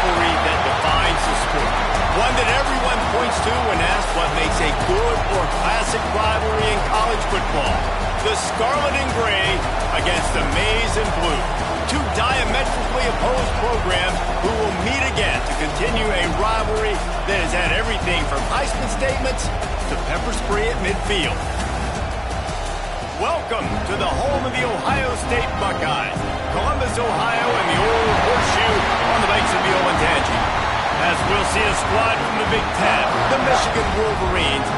rivalry that defines the sport. One that everyone points to when asked what makes a good or classic rivalry in college football. The Scarlet and Gray against the Maize and Blue. Two diametrically opposed programs who will meet again to continue a rivalry that has had everything from Heisman statements to pepper spray at midfield. Welcome to the home of the Ohio State Buckeyes, Columbus, Ohio, and the old horseshoe on the banks of the Olentangy. As we'll see a squad from the Big Ten, the Michigan Wolverines,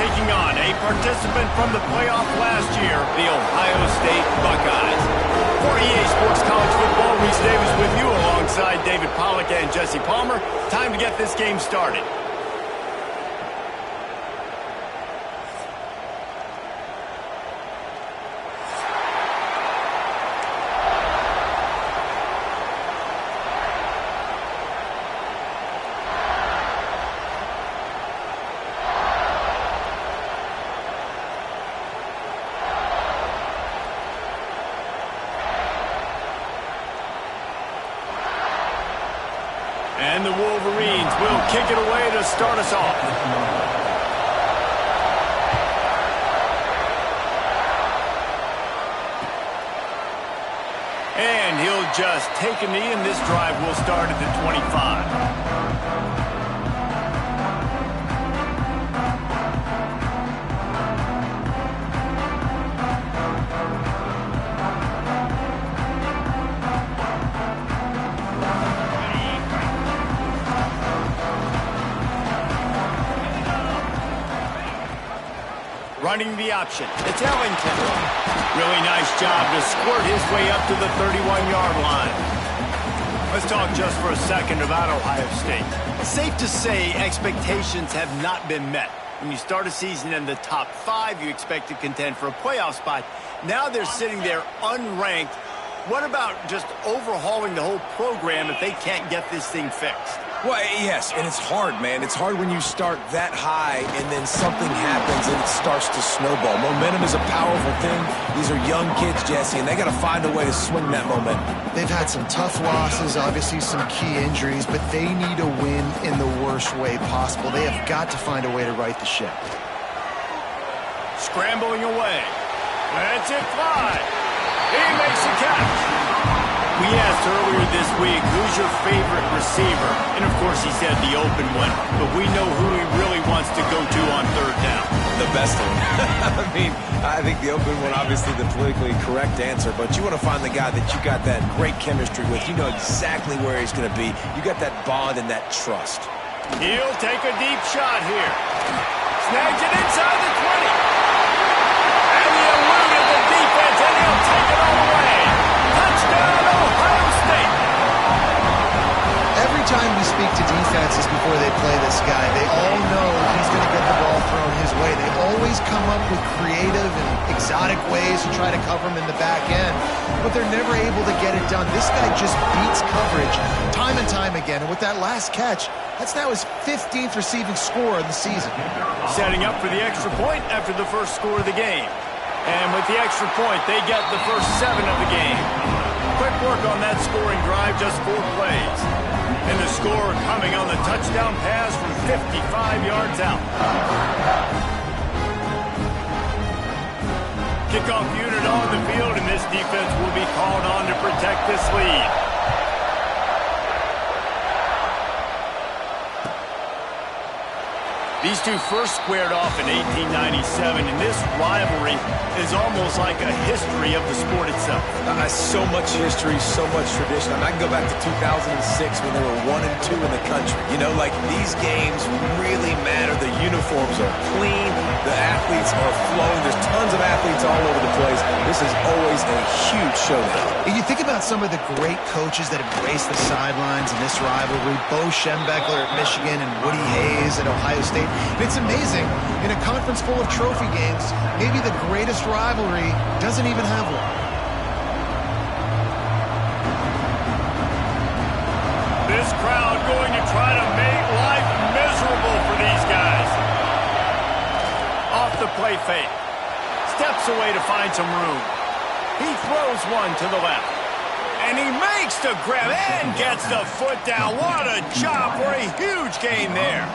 taking on a participant from the playoff last year, the Ohio State Buckeyes. For EA Sports College Football, Reese Davis with you alongside David Pollack and Jesse Palmer. Time to get this game started. And the Wolverines will kick it away to start us off. And he'll just take a knee, and this drive will start at the 25. Running the option, it's Ellington. Really nice job to squirt his way up to the 31-yard line. Let's talk just for a second about Ohio State. Safe to say expectations have not been met. When you start a season in the top 5, you expect to contend for a playoff spot. Now they're sitting there unranked. What about just overhauling the whole program if they can't get this thing fixed? Well, yes, and it's hard, man. It's hard when you start that high and then something happens and it starts to snowball. Momentum is a powerful thing. These are young kids, Jesse, and they got to find a way to swing that momentum. They've had some tough losses, obviously some key injuries, but they need to win in the worst way possible. They have got to find a way to right the ship. Scrambling away. Let's it fly. He makes the catch. We asked earlier this week, who's your favorite receiver? And, of course, he said the open one. But we know who he really wants to go to on third down. The best one. I think the open one, obviously the politically correct answer. But you want to find the guy that you got that great chemistry with. You know exactly where he's going to be. You got that bond and that trust. He'll take a deep shot here. Snags it inside the 20. And he eluded the defense, and he'll take it all the way. Touchdown, Ohio State! Every time we speak to defenses before they play this guy, they all know he's going to get the ball thrown his way. They always come up with creative and exotic ways to try to cover him in the back end, but they're never able to get it done. This guy just beats coverage time and time again, and with that last catch, that's now his 15th receiving score of the season. Setting up for the extra point after the first score of the game. And with the extra point, they get the first 7 of the game. Quick work on that scoring drive, just 4 plays. And the score coming on the touchdown pass from 55 yards out. Kickoff unit on the field, and this defense will be called on to protect this lead. These two first squared off in 1897, and this rivalry is almost like a history of the sport itself. So much history, so much tradition. I can go back to 2006 when they were 1 and 2 in the country. You know, like these games really matter. The uniforms are clean. The athletes are flowing. There's tons of athletes all over the place. This is always a huge showdown. You think about some of the great coaches that have graced the sidelines in this rivalry. Bo Schembechler at Michigan and Woody Hayes at Ohio State. And it's amazing, in a conference full of trophy games, maybe the greatest rivalry doesn't even have one. This crowd going to try to make life miserable for these guys. Off the play fake. Steps away to find some room. He throws one to the left. And he makes the grab and gets the foot down. What a job for a huge gain there.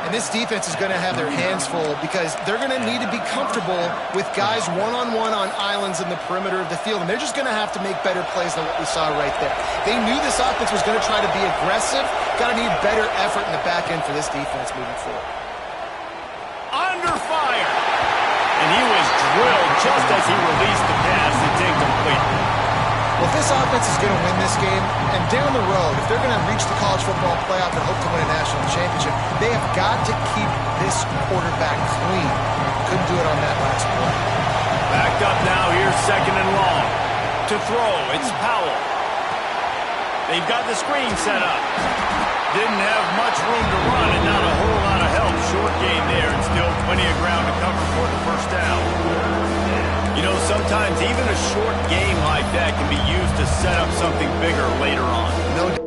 And this defense is going to have their hands full because they're going to need to be comfortable with guys one-on-one on islands in the perimeter of the field. And they're just going to have to make better plays than what we saw right there. They knew this offense was going to try to be aggressive. Got to need better effort in the back end for this defense moving forward. Under fire. And he was drilled just as he released the pass. It's incomplete. Well, if this offense is going to win this game, and down the road, if they're going to reach the college football playoff and hope to win a national championship, they have got to keep this quarterback clean. Couldn't do it on that last play. Backed up now, here's second and long. To throw, it's Powell. They've got the screen set up. Didn't have much room to run and not a whole lot of help. Short gain there and still plenty of ground to cover for the first down. You know, sometimes even a short game like that can be used to set up something bigger later on. No.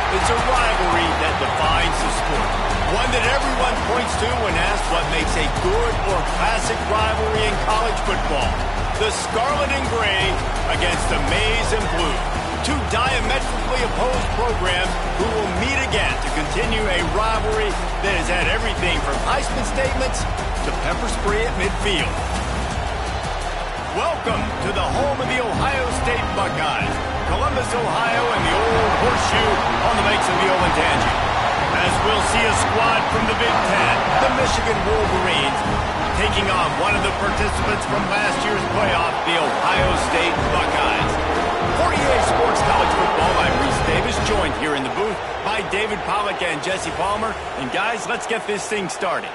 It's a rivalry that defines the sport. One that everyone points to when asked what makes a good or classic rivalry in college football. The Scarlet and Gray against the Maize and Blue. Two diametrically opposed programs who will meet again to continue a rivalry that has had everything from Heisman statements to pepper spray at midfield. Welcome to the home of the Ohio State Buckeyes, Columbus, Ohio, and the old horseshoe on the banks of the Olentangy. As we'll see a squad from the Big Ten, the Michigan Wolverines, taking on one of the participants from last year's playoff, the Ohio State Buckeyes. 48 Sports College Football, I'm Reese Davis, joined here in the booth by David Pollack and Jesse Palmer. And guys, let's get this thing started.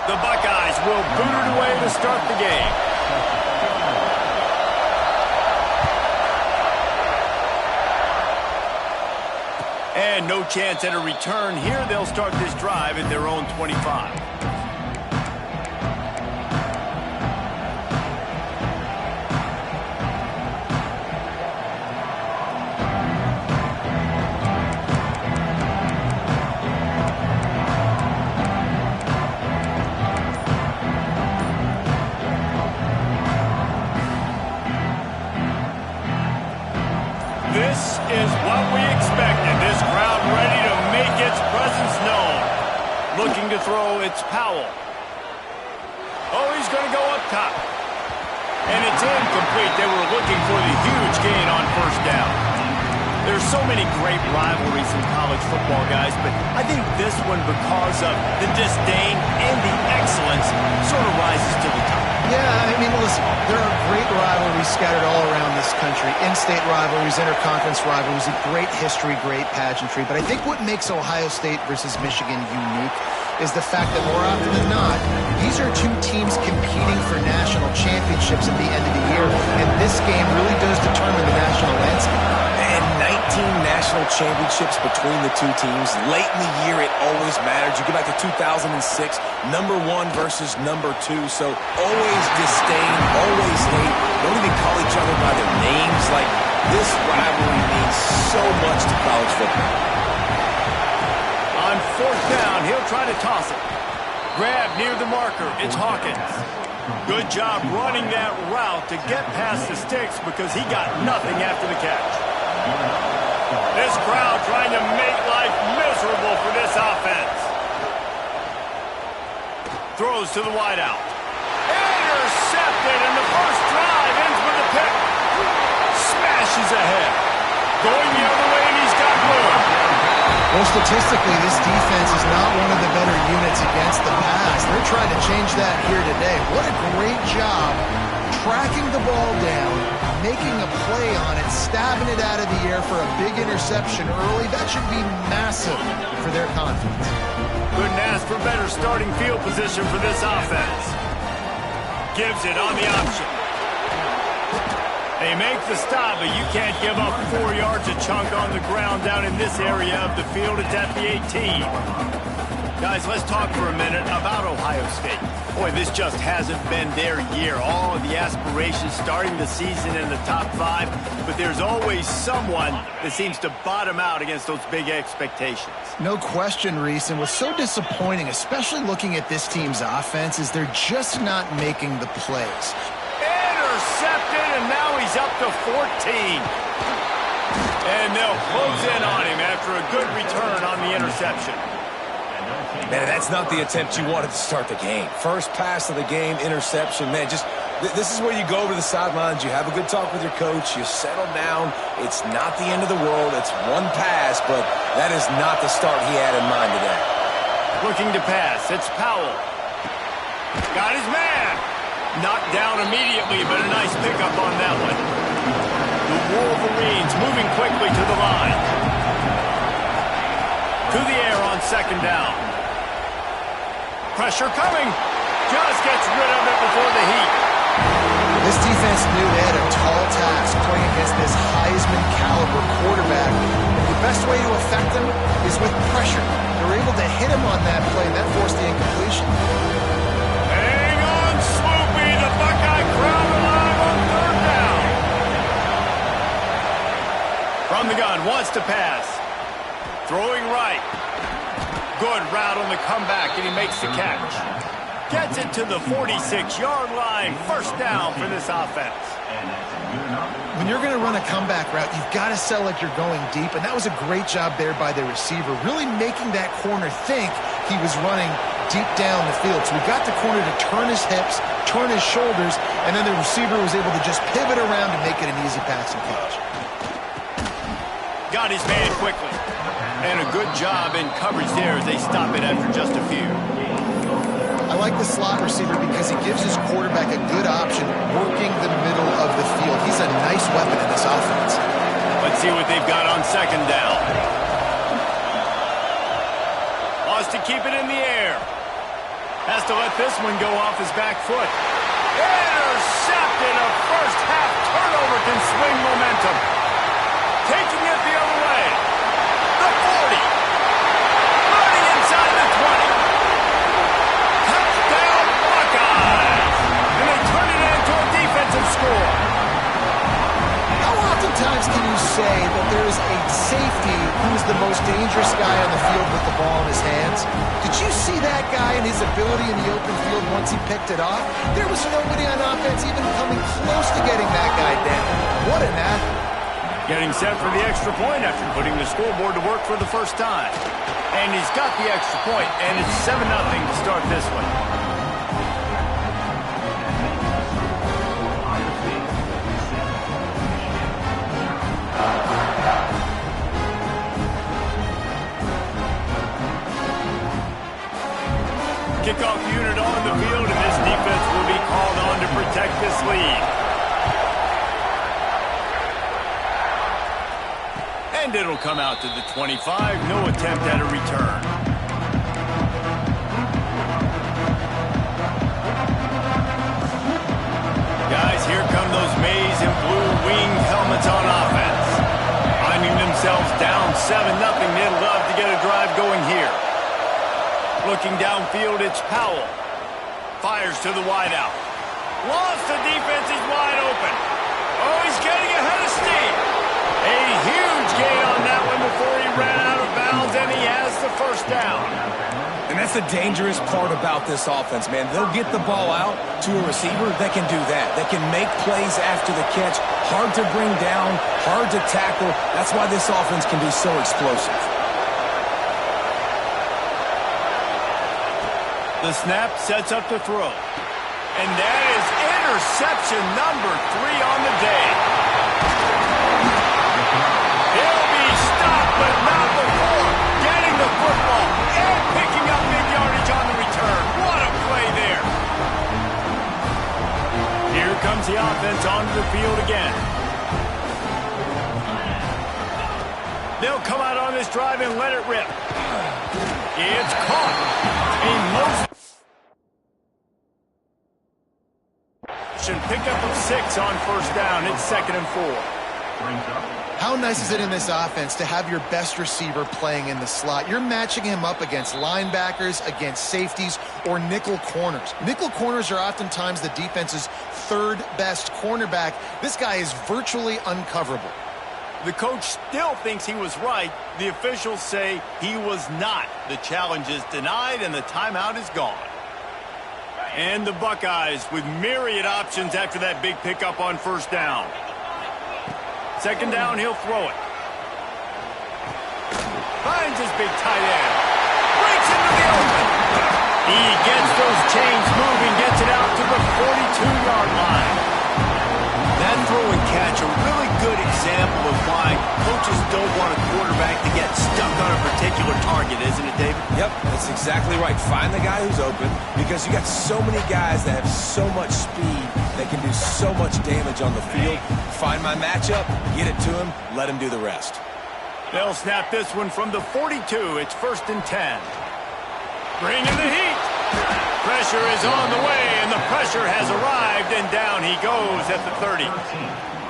The Buckeyes will boot it away to start the game. And no chance at a return here. They'll start this drive at their own 25. This is what we expected. This crowd ready to make its presence known. Looking to throw, it's Powell. Oh, he's going to go up top. And it's incomplete. They were looking for the huge gain on first down. There's so many great rivalries in college football, guys, but I think this one, because of the disdain and the excellence, sort of rises to the top. Yeah, I mean, listen, there are great rivalries scattered all around this country. In-state rivalries, interconference rivalries, a great history, great pageantry. But I think what makes Ohio State versus Michigan unique is the fact that more often than not, these are two teams competing for national championships at the end of the year. And this game really does determine the national landscape. And 19 national championships between the two teams. Late in the year, it always mattered. You go back to 2006, number 1 versus number 2. So always disdain, always hate. Don't even call each other by their names. Like, this rivalry means so much to college football. On fourth down, he'll try to toss it. Grab near the marker. It's Hawkins. Good job running that route to get past the sticks because he got nothing after the catch. This crowd trying to make life miserable for this offense. Throws to the wideout. Intercepted, and the first drive ends with a pick. Smashes ahead. Going the other way, and he's got more. Well, statistically, this defense is not one of the better units against the pass. They're trying to change that here today. What a great job tracking the ball down, making a play on it, stabbing it out of the air for a big interception early. That should be massive for their confidence. Couldn't ask for better starting field position for this offense. Gives it on the option. They make the stop, but you can't give up 4 yards a chunk on the ground down in this area of the field. It's at the 18. Guys, let's talk for a minute about Ohio State. Boy, this just hasn't been their year. All of the aspirations starting the season in the top 5, but there's always someone that seems to bottom out against those big expectations. No question, Reese, and what's so disappointing, especially looking at this team's offense, is they're just not making the plays. Intercepted, and now he's up to 14. And they'll close in on him after a good return on the interception. Man, that's not the attempt you wanted to start the game. First pass of the game, interception. Man, just this is where you go over the sidelines. You have a good talk with your coach. You settle down. It's not the end of the world. It's one pass, but that is not the start he had in mind today. Looking to pass. It's Powell. Got his man. Knocked down immediately, but a nice pickup on that one. The Wolverines moving quickly to the line. To the air on second down. Pressure coming. Just gets rid of it before the heat. This defense knew they had a tall task playing against this Heisman-caliber quarterback. And the best way to affect him is with pressure. They were able to hit him on that play, and that forced the incompletion. Hang on, Swoopy. The Buckeye crowd alive on third down. From the gun, wants to pass. Throwing right. Good route on the comeback, and he makes the catch. Gets it to the 46-yard line. First down for this offense. When you're going to run a comeback route, you've got to sell like you're going deep, and that was a great job there by the receiver, really making that corner think he was running deep down the field. So we got the corner to turn his hips, turn his shoulders, and then the receiver was able to just pivot around and make it an easy passing catch. Got his man quickly. And a good job in coverage there as they stop it after just a few. I like the slot receiver because he gives his quarterback a good option working the middle of the field. He's a nice weapon in this offense. Let's see what they've got on second down. Wants to keep it in the air. Has to let this one go off his back foot. Intercepted. A first half turnover can swing momentum. Taking it the other way. The dangerous guy on the field with the ball in his hands. Did you see that guy and his ability in the open field once he picked it off? There was nobody on offense even coming close to getting that guy down. What an athlete. Getting set for the extra point after putting the scoreboard to work for the first time. And he's got the extra point, and it's 7-0 to start this one. Kickoff unit on the field, and this defense will be called on to protect this lead. And it'll come out to the 25. No attempt at a return. Guys, here come those maize and blue winged helmets on offense. Finding themselves down 7-0. They'd love to get a drive going here. Looking downfield, it's Powell. Fires to the wideout. Lost the defense is wide open. Oh, he's getting ahead of steam. A huge gain on that one before he ran out of bounds, and he has the first down. And that's the dangerous part about this offense, man. They'll get the ball out to a receiver that can do that. That can make plays after the catch. Hard to bring down, hard to tackle. That's why this offense can be so explosive. The snap sets up the throw. And that is interception number 3 on the day. He'll be stopped, but not before getting the football and picking up big yardage on the return. What a play there. Here comes the offense onto the field again. They'll come out on this drive and let it rip. It's caught. A pickup of 6 on first down. It's 2nd and 4. How nice is it in this offense to have your best receiver playing in the slot? You're matching him up against linebackers, against safeties, or nickel corners. Nickel corners are oftentimes the defense's 3rd best cornerback. This guy is virtually uncoverable. The coach still thinks he was right. The officials say he was not. The challenge is denied, and the timeout is gone. And the Buckeyes with myriad options after that big pickup on first down. 2nd down, he'll throw it. Finds his big tight end. Breaks into the open. He gets those chains moving, gets it out to the 42-yard line. That throw and catch, a really good example of why coaches don't want a quarterback to get stuck on a particular target, isn't it, David? Yep, that's exactly right. Find the guy who's open, because you got so many guys that have so much speed that can do so much damage on the field. Find my matchup, get it to him, let him do the rest. They'll snap this one from the 42. It's 1st and 10. Bring in the heat. Pressure is on the way, and the pressure has arrived, and down he goes at the 30.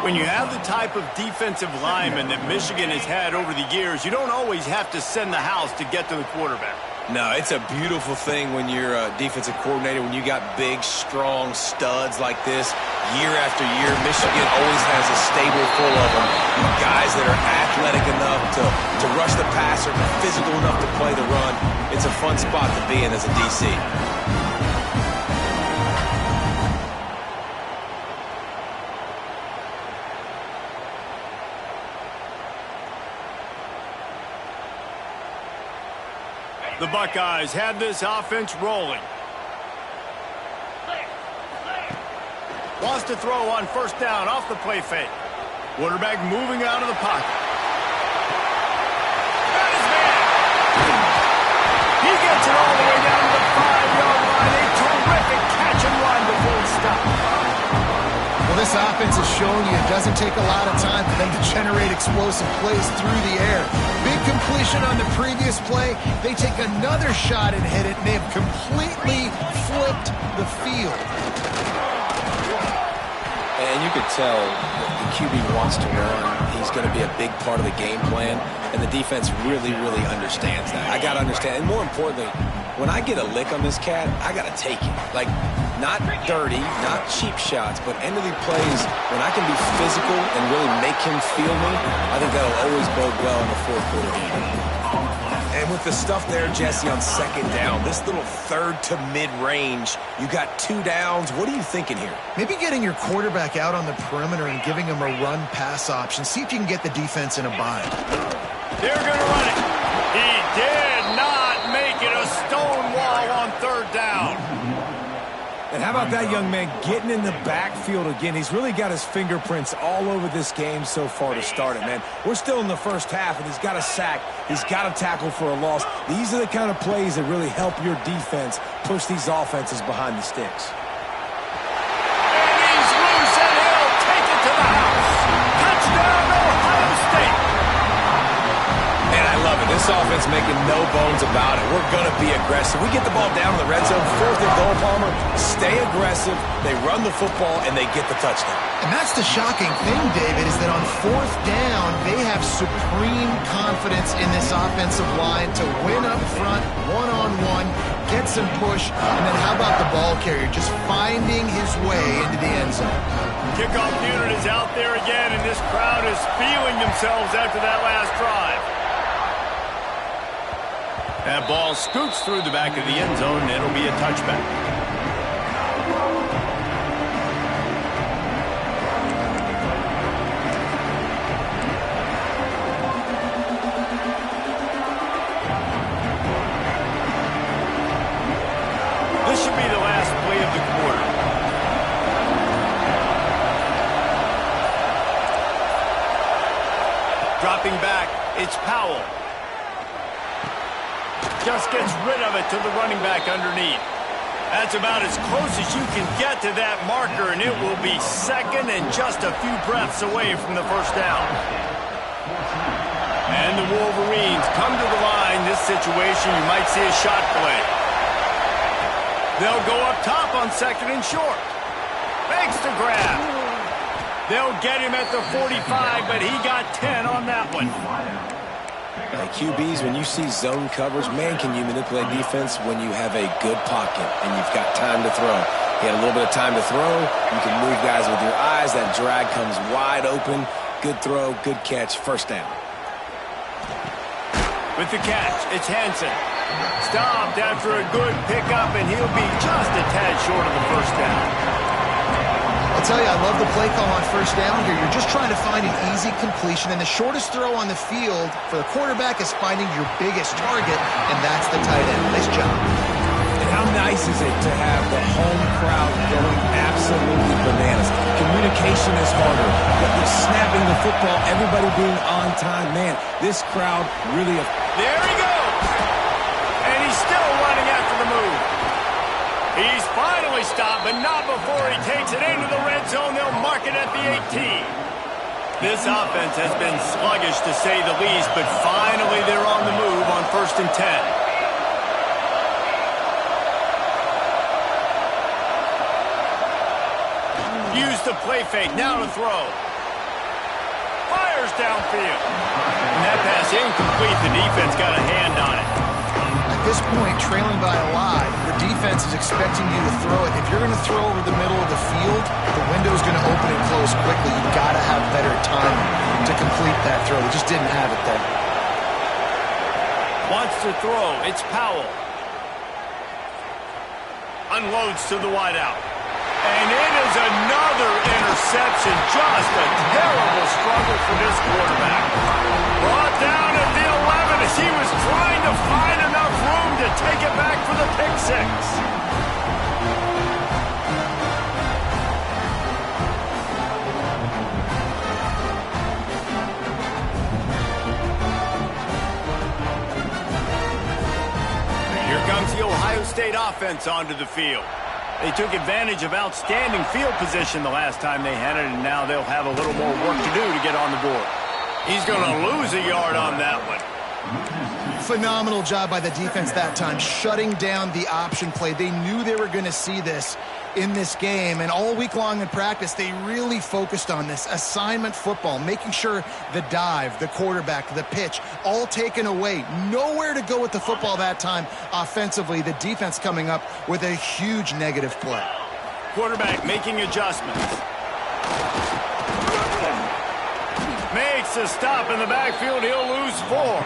When you have the type of defensive lineman that Michigan has had over the years, you don't always have to send the house to get to the quarterback. No, it's a beautiful thing when you're a defensive coordinator, when you got big, strong studs like this. Year after year, Michigan always has a stable full of them. Guys that are athletic enough to rush the passer, physical enough to play the run. It's a fun spot to be in as a DC. The Buckeyes have this offense rolling. Wants to throw on first down off the play fake. Quarterback moving out of the pocket. Got his man. He gets it all the way down to the 5-yard line. A terrific catch and run before he stopped. Well, this offense has shown you it doesn't take a lot of time for them to generate explosive plays through the air. Big completion on the previous play. They take another shot and hit it, and they've completely flipped the field. And you could tell that the QB wants to run. He's going to be a big part of the game plan, and the defense really, really understands that. I got to understand, and more importantly, when I get a lick on this cat, I got to take it. Like, not dirty, not cheap shots, but end of the plays, when I can be physical and really make him feel me, I think that'll always bode well in the fourth quarter game. And with the stuff there, Jesse, on second down, this little third to mid-range, you got 2 downs. What are you thinking here? Maybe getting your quarterback out on the perimeter and giving him a run-pass option. See if you can get the defense in a bind. They're going to run it. He did not make it a stone wall on third down. And how about that young man getting in the backfield again? He's really got his fingerprints all over this game so far to start it, man. We're still in the first half, and he's got a sack. He's got a tackle for a loss. These are the kind of plays that really help your defense push these offenses behind the sticks. And he's loose, and he'll take it to the house. Touchdown, Ohio State. Man, I love it. This offense making no bones about it. We're going to be aggressive. We get the ball down in the red zone, 4th and goal, Palmer. Stay aggressive. They run the football, and they get the touchdown. And that's the shocking thing, David, is that on 4th down, they have supreme confidence in this offensive line to win up front, one-on-one, get some push, and then how about the ball carrier just finding his way into the end zone? Kickoff unit is out there again, and this crowd is feeling themselves after that last drive. That ball scoots through the back of the end zone, and it'll be a touchback. This should be the last play of the quarter. Dropping back, it's Powell. Just gets rid of it to the running back underneath. That's about as close as you can get to that marker, and it will be second and just a few breaths away from the first down. And the Wolverines come to the line. This situation, you might see a shot play. They'll go up top on second and short. Makes the grab. They'll get him at the 45, but he got 10 on that one. QBs, when you see zone coverage, man, can you manipulate defense when you have a good pocket and you've got time to throw. He had a little bit of time to throw. You can move guys with your eyes. That drag comes wide open. Good throw, good catch, first down. With the catch, it's Hansen. Stopped after a good pickup, and he'll be just a tad short of the first down. I'll tell you, I love the play call on first down here. You're just trying to find an easy completion, and the shortest throw on the field for the quarterback is finding your biggest target, and that's the tight end. Nice job. And how nice is it to have the home crowd going absolutely bananas? Communication is harder. The snapping the football, everybody being on time. Man, this crowd really... There he goes! And he's still running after the move. He's finally stopped, but not before he takes it into the red zone. They'll mark it at the 18. This offense has been sluggish, to say the least, but finally they're on the move on 1st and 10. Use the play fake, now to throw. Fires downfield. And that pass incomplete. The defense got a hand on it. At this point, trailing by a lot, the defense is expecting you to throw it. If you're going to throw over the middle of the field, the window's going to open and close quickly. You've got to have better timing to complete that throw. They just didn't have it there. Wants to throw. It's Powell. Unloads to the wideout. And it is another interception. Just a terrible struggle for this quarterback. Brought down at the 11 as he was trying to find enough room to take it back for the pick six. Here comes the Ohio State offense onto the field. They took advantage of outstanding field position the last time they had it, and now they'll have a little more work to do to get on the board. He's going to lose a yard on that one. Phenomenal job by the defense that time, shutting down the option play. They knew they were going to see this in this game, and all week long in practice, they really focused on this assignment football, making sure the dive, the quarterback, the pitch, all taken away. Nowhere to go with the football that time offensively. The defense coming up with a huge negative play. Quarterback making adjustments. Makes a stop in the backfield. He'll lose 4.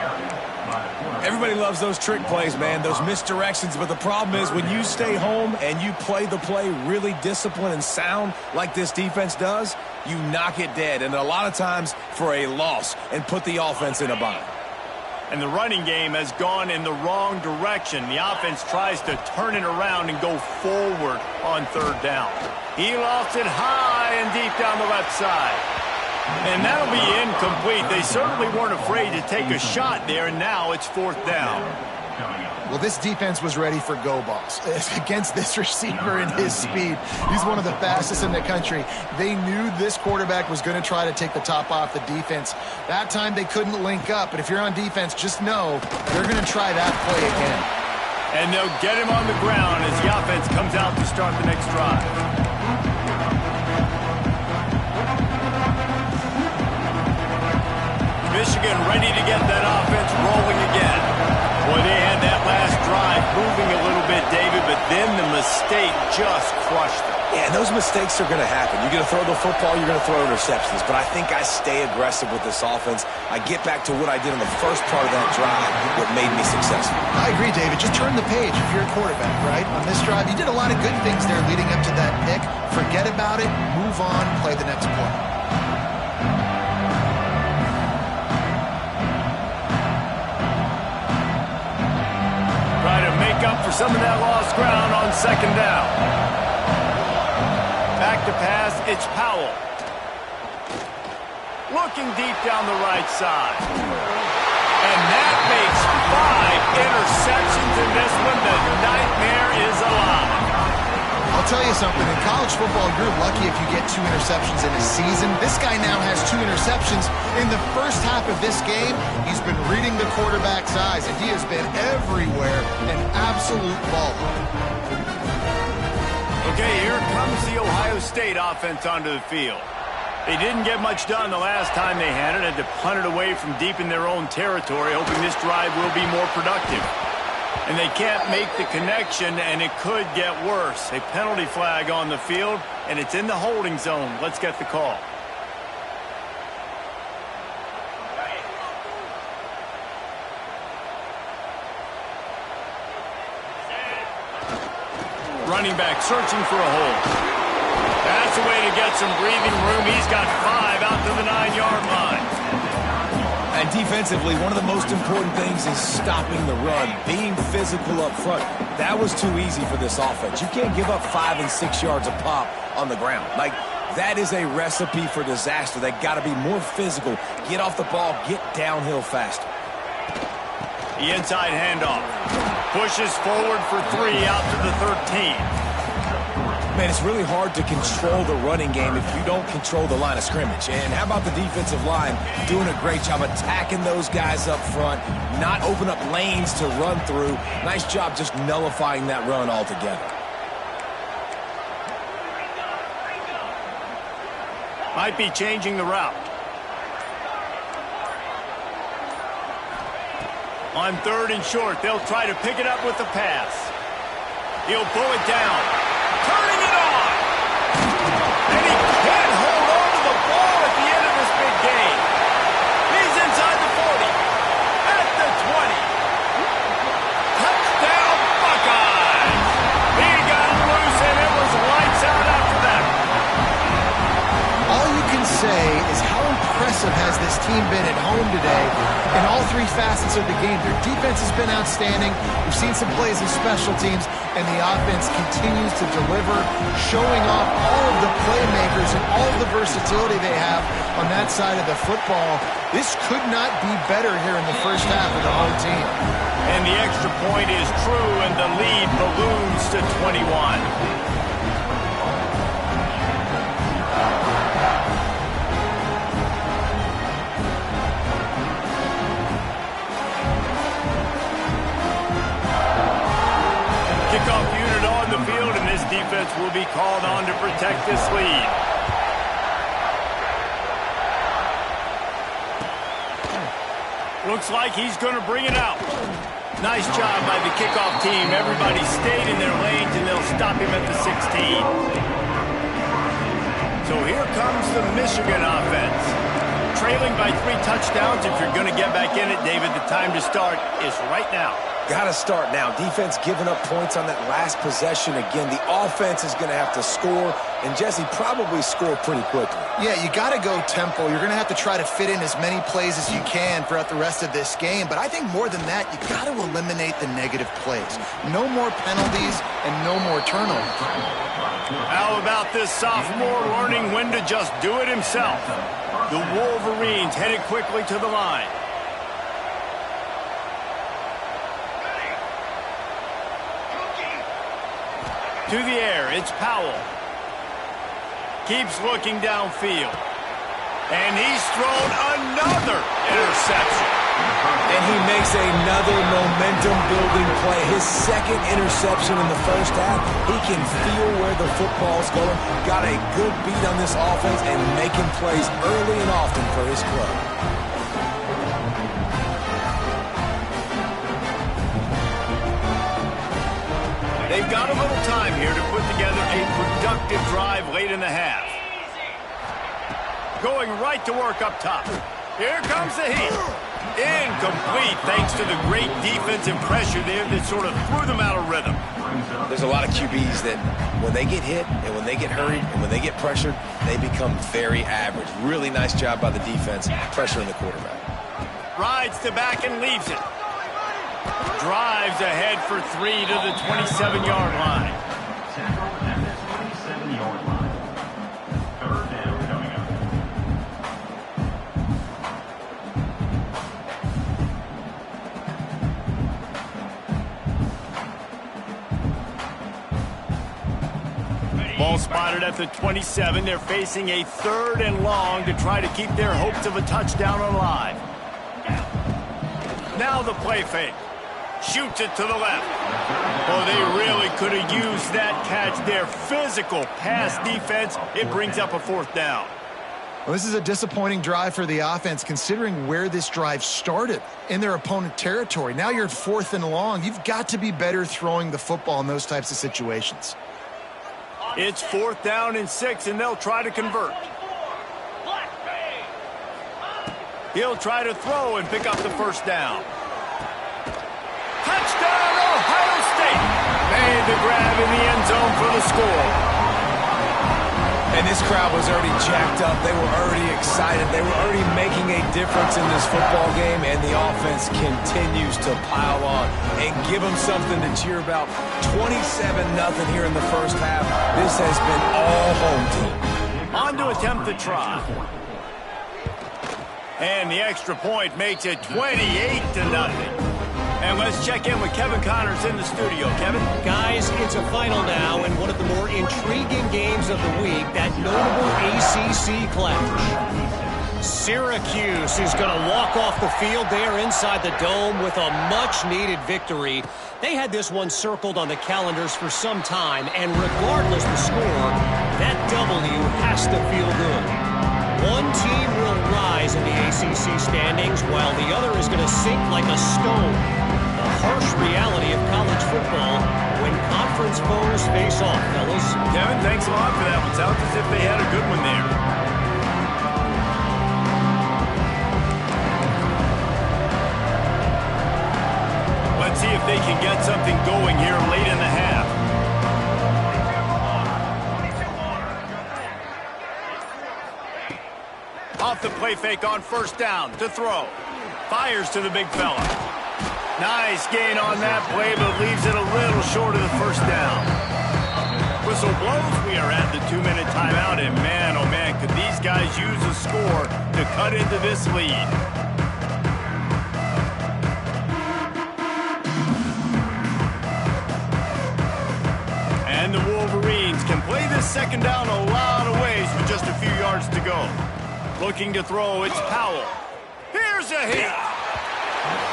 Everybody loves those trick plays, man, those misdirections, but the problem is when you stay home and you play the play really disciplined and sound like this defense does, you knock it dead, and a lot of times for a loss, and put the offense in a bind. And the running game has gone in the wrong direction. The offense tries to turn it around and go forward on third down. He lost it high and deep down the left side. And that'll be incomplete. They certainly weren't afraid to take a shot there, and now it's fourth down. Well, this defense was ready for go balls against this receiver and his speed. He's one of the fastest in the country. They knew this quarterback was going to try to take the top off the defense. That time they couldn't link up, but if you're on defense, just know they're going to try that play again. And they'll get him on the ground as the offense comes out to start the next drive. Michigan ready to get that offense rolling again. Boy, they had that last drive moving a little bit, David, but then the mistake just crushed them. Yeah, and those mistakes are going to happen. You're going to throw the football, you're going to throw interceptions, but I think I stay aggressive with this offense. I get back to what I did in the first part of that drive, what made me successful. I agree, David. Just turn the page if you're a quarterback, right? On this drive, you did a lot of good things there leading up to that pick. Forget about it, move on, play the next play. Up for some of that lost ground on second down. Back to pass, it's Powell. Looking deep down the right side. And that makes 5 interceptions in this one. The nightmare is alive. I'll tell you something, in college football, you're lucky if you get 2 interceptions in a season. This guy now has 2 interceptions. In the first half of this game, he's been reading the quarterback's eyes, and he has been everywhere, an absolute baller. Okay, here comes the Ohio State offense onto the field. They didn't get much done the last time they had it, had to punt it away from deep in their own territory, hoping this drive will be more productive. And they can't make the connection, and it could get worse. A penalty flag on the field, and it's in the holding zone. Let's get the call. Running back searching for a hole. That's a way to get some breathing room. He's got 5 out to the 9-yard line. And defensively, one of the most important things is stopping the run, being physical up front. That was too easy for this offense. You can't give up 5 and 6 yards a pop on the ground. Like, that is a recipe for disaster. They got to be more physical, get off the ball, get downhill faster. The inside handoff. Pushes forward for 3 out to the 13. Man, it's really hard to control the running game if you don't control the line of scrimmage. And how about the defensive line doing a great job attacking those guys up front, not open up lanes to run through. Nice job just nullifying that run altogether. Might be changing the route. On 3rd and short, they'll try to pick it up with the pass. He'll pull it down. Turning it on! And he can't hold on to the ball at the end of this big game. He's inside the 40. At the 20. Touchdown, Buckeyes! He got loose, and it was lights out after that. All you can say is how impressive has this team been at home today in all 3 facets of the game. Their defense has been outstanding. We've seen some plays in special teams, and the offense continues to deliver, showing off all of the playmakers and all of the versatility they have on that side of the football. This could not be better here in the first half of the home team. And the extra point is true, and the lead balloons to 21. Kickoff unit on the field, and this defense will be called on to protect this lead. Looks like he's going to bring it out. Nice job by the kickoff team. Everybody stayed in their lanes, and they'll stop him at the 16. So here comes the Michigan offense. trailing by 3 touchdowns. If you're going to get back in it, David, the time to start is right now. Got to start now. Defense giving up points on that last possession. Again, the offense is going to have to score, and Jesse probably score pretty quickly. Yeah, you got to go tempo. You're going to have to try to fit in as many plays as you can throughout the rest of this game. But I think more than that, you got to eliminate the negative plays. No more penalties and no more turnovers. How about this sophomore learning when to just do it himself? The Wolverines headed quickly to the line. To the air, it's Powell. Keeps looking downfield. And he's thrown another interception. And he makes another momentum-building play. His second interception in the first half. He can feel where the football's going. Got a good beat on this offense and making plays early and often for his club. They've got a little time here to put together a productive drive late in the half. Going right to work up top. Here comes the heat. Incomplete thanks to the great defensive pressure there that sort of threw them out of rhythm. There's a lot of QBs that when they get hit and when they get hurried and when they get pressured, they become very average. Really nice job by the defense pressuring the quarterback. Rides to back and leaves it. Drives ahead for 3 to the 27-yard line. Ball spotted at the 27. They're facing a 3rd and long to try to keep their hopes of a touchdown alive. Now the play fake. Shoots it to the left. Oh, they really could have used that catch there. Physical pass defense. It brings up a 4th down. Well, this is a disappointing drive for the offense considering where this drive started in their opponent territory. Now you're at 4th and long. You've got to be better throwing the football in those types of situations. It's 4th down and 6, and they'll try to convert. He'll try to throw and pick up the 1st down. Touchdown, Ohio State! Made the grab in the end zone for the score. And this crowd was already jacked up. They were already excited. They were already making a difference in this football game, and the offense continues to pile on and give them something to cheer about. 27-0 here in the first half. This has been all home team. On to attempt the try. And the extra point makes it 28-0. And let's check in with Kevin Connors in the studio. Kevin? Guys, it's a final now, and one of the more intriguing games of the week, that notable ACC clash. Syracuse is going to walk off the field there inside the dome with a much-needed victory. They had this one circled on the calendars for some time, and regardless the score, that W has to feel good. One team will rise in the ACC standings, while the other is going to sink like a stone. The harsh reality of college football when conference foes face off, fellas. Kevin, thanks a lot for that. It sounds as if they had a good one there. Let's see if they can get something going here late in the half. Off the play fake on 1st down to throw. Fires to the big fella. Nice gain on that play, but leaves it a little short of the 1st down. Whistle blows. We are at the 2-minute timeout, and man, oh man, could these guys use a score to cut into this lead. And the Wolverines can play this 2nd down a lot of ways with just a few yards to go. Looking to throw, it's Powell. Here's a hit.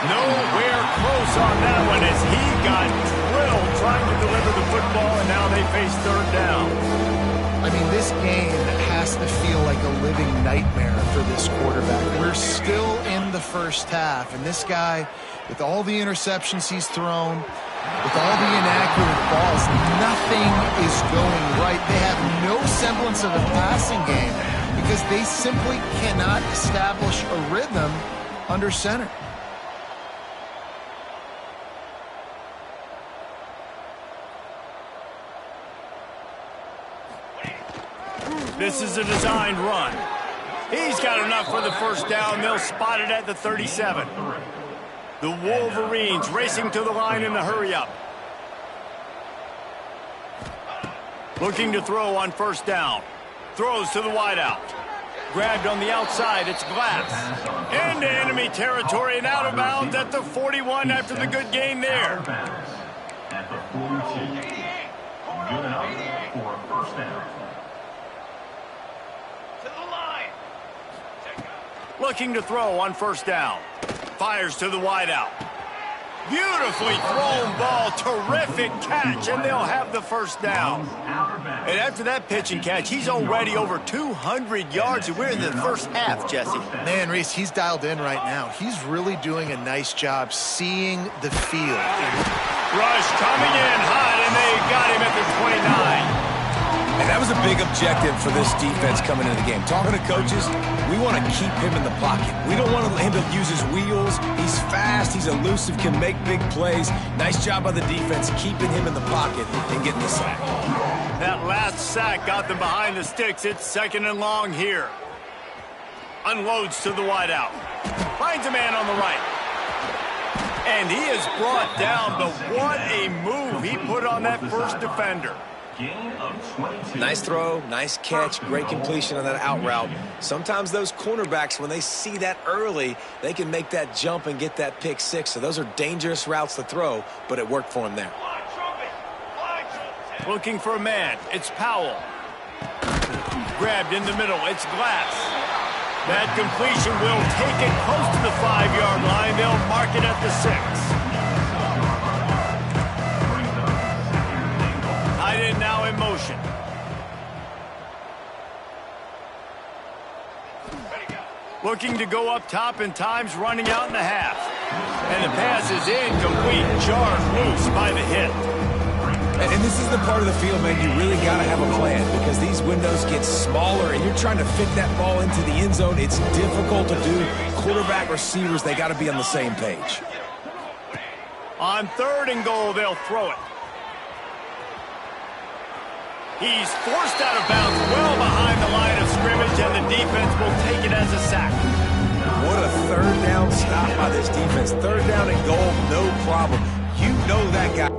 Nowhere close on that one as he got drilled trying to deliver the football, and now they face 3rd down. I mean, this game has to feel like a living nightmare for this quarterback. We're still in the first half, and this guy, with all the interceptions he's thrown, with all the inaccurate balls, nothing is going right. They have no semblance of a passing game because they simply cannot establish a rhythm under center. This is a designed run. He's got enough for the first down. They'll spot it at the 37. The Wolverines racing to the line in the hurry-up. Looking to throw on first down. Throws to the wideout. Grabbed on the outside, it's Glass. Into enemy territory and out of bounds at the 41 after the good gain there. At the 42. Good enough for a first down. Looking to throw on first down. Fires to the wideout. Beautifully thrown ball. Terrific catch, and they'll have the first down. And after that pitch and catch, he's already over 200 yards, and we're in the first half, Jesse. Man, Reese, he's dialed in right now. He's really doing a nice job seeing the field. Rush coming in hot, and they got him at the 29. And that was a big objective for this defense coming into the game. Talking to coaches, we want to keep him in the pocket. We don't want him to use his wheels. He's fast, he's elusive, can make big plays. Nice job by the defense keeping him in the pocket and getting the sack. That last sack got them behind the sticks. It's second and long here. Unloads to the wideout. Finds a man on the right. And he is brought down, but what a move he put on that first defender. Nice throw, nice catch, great completion on that out route. Sometimes those cornerbacks, when they see that early, they can make that jump and get that pick six. So those are dangerous routes to throw, but it worked for him there. Looking for a man. It's Powell. Grabbed in the middle. It's Glass. That completion will take it close to the 5-yard line. They'll mark it at the 6. Now in motion. Looking to go up top, and time's running out in the half. And the pass is incomplete, jarred loose by the hit. And this is the part of the field, man, you really got to have a plan because these windows get smaller and you're trying to fit that ball into the end zone. It's difficult to do. Quarterback, receivers, they got to be on the same page. On 3rd and goal, they'll throw it. He's forced out of bounds well behind the line of scrimmage, and the defense will take it as a sack. What a 3rd down stop by this defense. 3rd down and goal, no problem. You know that guy.